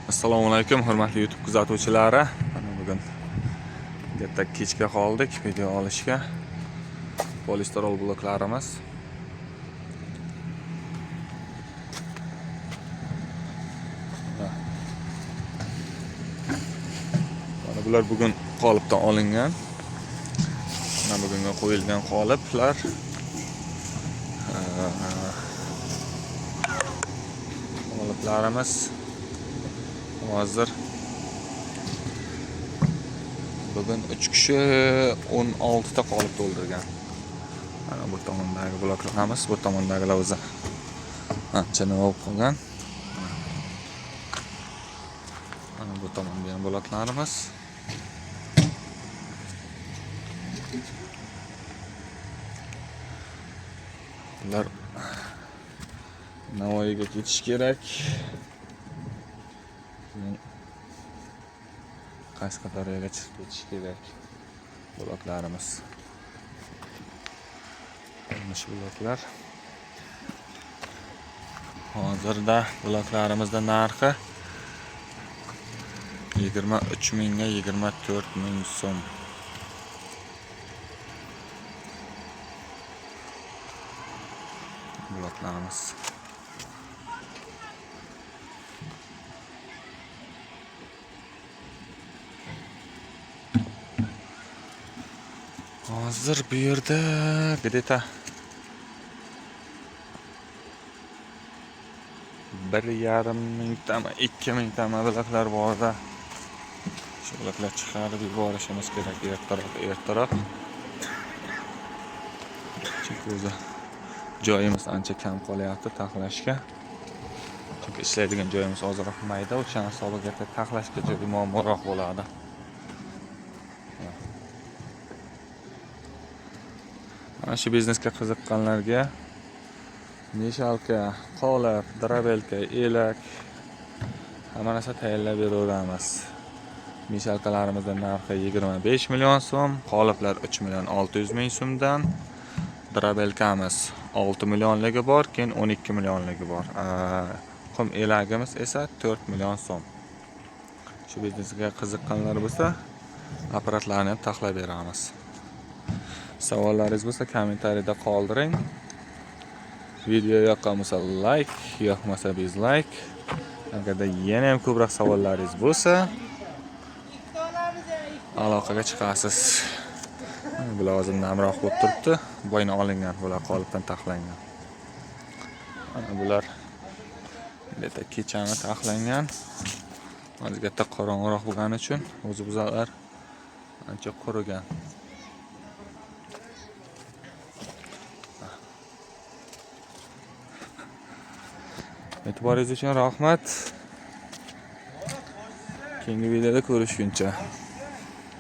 Assalomu alaykum, hurmatli YouTube kuzatuvchilari. Bugun katta kechga qoldik video olishga. Polistirol bloklarimiz. Mana bular bugun qolipdan olingan. Mana bugunga qo'yilgan qoliplar. Qoliplarimiz hozir bugun 3 kishi 16 ta qolip to'ldirgan. Mana bu tomondagi bloklarimiz, bu tomondagilar o'zi ancha nima bo'lib qolgan. Mana bu tomonda ham bloklarimiz. Ular Navoiyga ketish kerak. Qashqadaryoga chiqib ketish kerak. Bloklarimiz. Mana shu bloklar. Hozirda bloklarimizda narxi 23 mingga 24 ming so'm. Bloklarimiz. Hozir bu yerda где-то 1,5 mingtami 2 mingtami bloklar borda. Shu bloklar chiqarib yuborishimiz kerak ertaroq. Chunki o'zi joyimiz ancha kam qolyapti taxlashga. Chunki ishlaydigan joyimiz ozroq mayda, o'sha hisobiga taxlashga juda muammoroq bo'ladi. Mana shu biznesga qiziqqanlarga meshalka, qolip, drabelka, elak hamma narsa tayyorlab beraveramiz. Meshalkalarimizning narxi 25 million so'm, qoliplar 3 million 600 ming so'mdan, drabelkamiz 6 millionligi bor, keyin 12 millionligi bor. Qum elagimiz esa 4 million so'm. Shu biznesga qiziqqanlar bo'lsa, apparatlarni ham taxlab beramiz. Savollaringiz bo'lsa kommentariyada qoldiring. Video yoqqan bo'lsa like, yoqmasa dislike. Agarda yana ham ko'proq savollaringiz bo'lsa, aloqaga chiqasiz. Bular hozir namroq bo'lib turibdi. Boyna olingan, bular qolipdan taxlangan. Mana bular beta kechani taxlangan. Hozir katta qorong'iroq bo'lgani uchun o'zi buzoqlar ancha qurigan. E'tiboringiz uchun rahmat. Keyingi videoda ko'rishguncha.